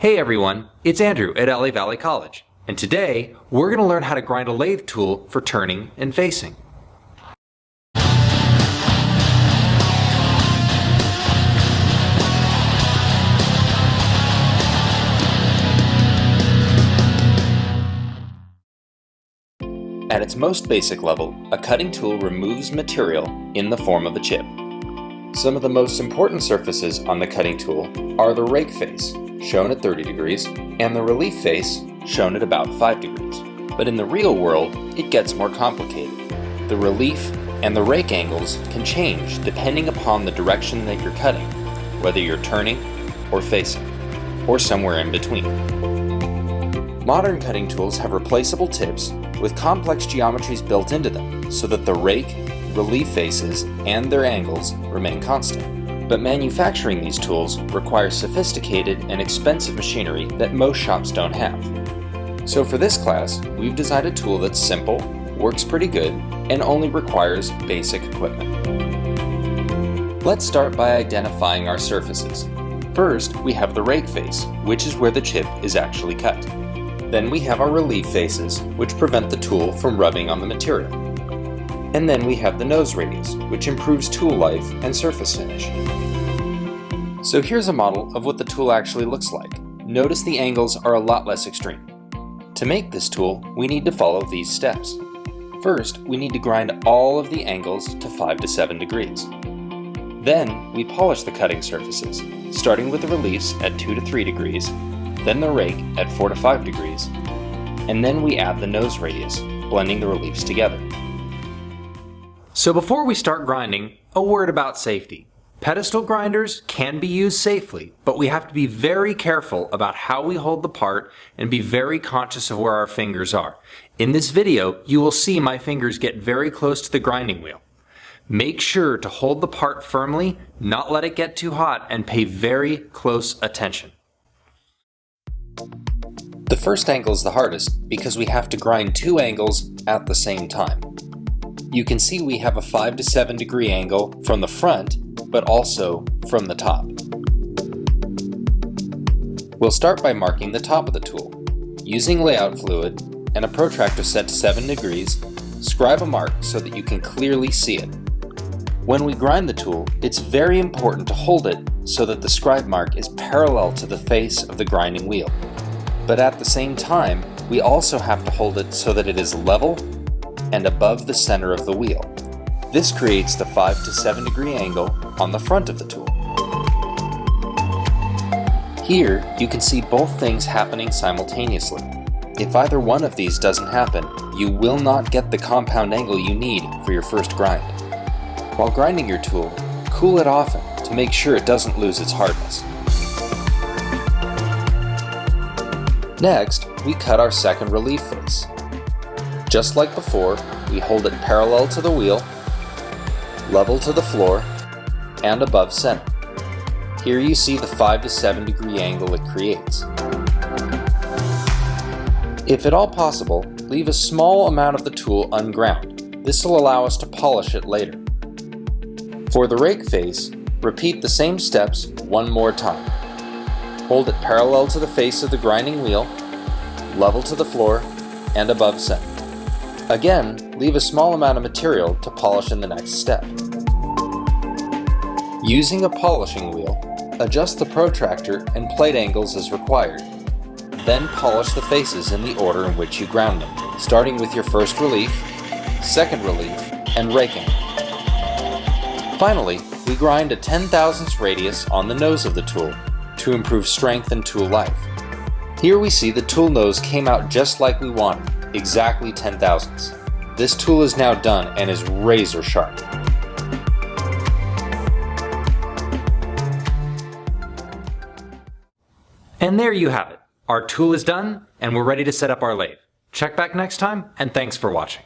Hey everyone, it's Andrew at LA Valley College, and today we're going to learn how to grind a lathe tool for turning and facing. At its most basic level, a cutting tool removes material in the form of a chip. Some of the most important surfaces on the cutting tool are the rake face, shown at 30 degrees, and the relief face, shown at about 5 degrees. But in the real world, it gets more complicated. The relief and the rake angles can change depending upon the direction that you're cutting, whether you're turning or facing, or somewhere in between. Modern cutting tools have replaceable tips with complex geometries built into them so that the rake, relief faces, and their angles remain constant. But manufacturing these tools requires sophisticated and expensive machinery that most shops don't have. So for this class, we've designed a tool that's simple, works pretty good, and only requires basic equipment. Let's start by identifying our surfaces. First, we have the rake face, which is where the chip is actually cut. Then we have our relief faces, which prevent the tool from rubbing on the material. And then we have the nose radius, which improves tool life and surface finish. So here's a model of what the tool actually looks like. Notice the angles are a lot less extreme. To make this tool, we need to follow these steps. First, we need to grind all of the angles to 5 to 7 degrees. Then, we polish the cutting surfaces, starting with the reliefs at 2 to 3 degrees, then the rake at 4 to 5 degrees, and then we add the nose radius, blending the reliefs together. So before we start grinding, a word about safety. Pedestal grinders can be used safely, but we have to be very careful about how we hold the part and be very conscious of where our fingers are. In this video, you will see my fingers get very close to the grinding wheel. Make sure to hold the part firmly, not let it get too hot, and pay very close attention. The first angle is the hardest because we have to grind two angles at the same time. You can see we have a 5 to 7 degree angle from the front, but also from the top. We'll start by marking the top of the tool. Using layout fluid and a protractor set to 7 degrees, scribe a mark so that you can clearly see it. When we grind the tool, it's very important to hold it so that the scribe mark is parallel to the face of the grinding wheel. But at the same time, we also have to hold it so that it is level and above the center of the wheel. This creates the 5 to 7 degree angle on the front of the tool. Here, you can see both things happening simultaneously. If either one of these doesn't happen, you will not get the compound angle you need for your first grind. While grinding your tool, cool it often to make sure it doesn't lose its hardness. Next, we cut our second relief face. Just like before, we hold it parallel to the wheel, level to the floor, and above center. Here you see the 5 to 7 degree angle it creates. If at all possible, leave a small amount of the tool unground. This will allow us to polish it later. For the rake face, repeat the same steps one more time. Hold it parallel to the face of the grinding wheel, level to the floor, and above center. Again, leave a small amount of material to polish in the next step. Using a polishing wheel, adjust the protractor and plate angles as required. Then polish the faces in the order in which you ground them, starting with your first relief, second relief, and rake angle. Finally, we grind a 10/1000ths radius on the nose of the tool to improve strength and tool life. Here we see the tool nose came out just like we wanted, exactly 10/1000ths. This tool is now done and is razor sharp. And there you have it. Our tool is done and we're ready to set up our lathe. Check back next time, and thanks for watching.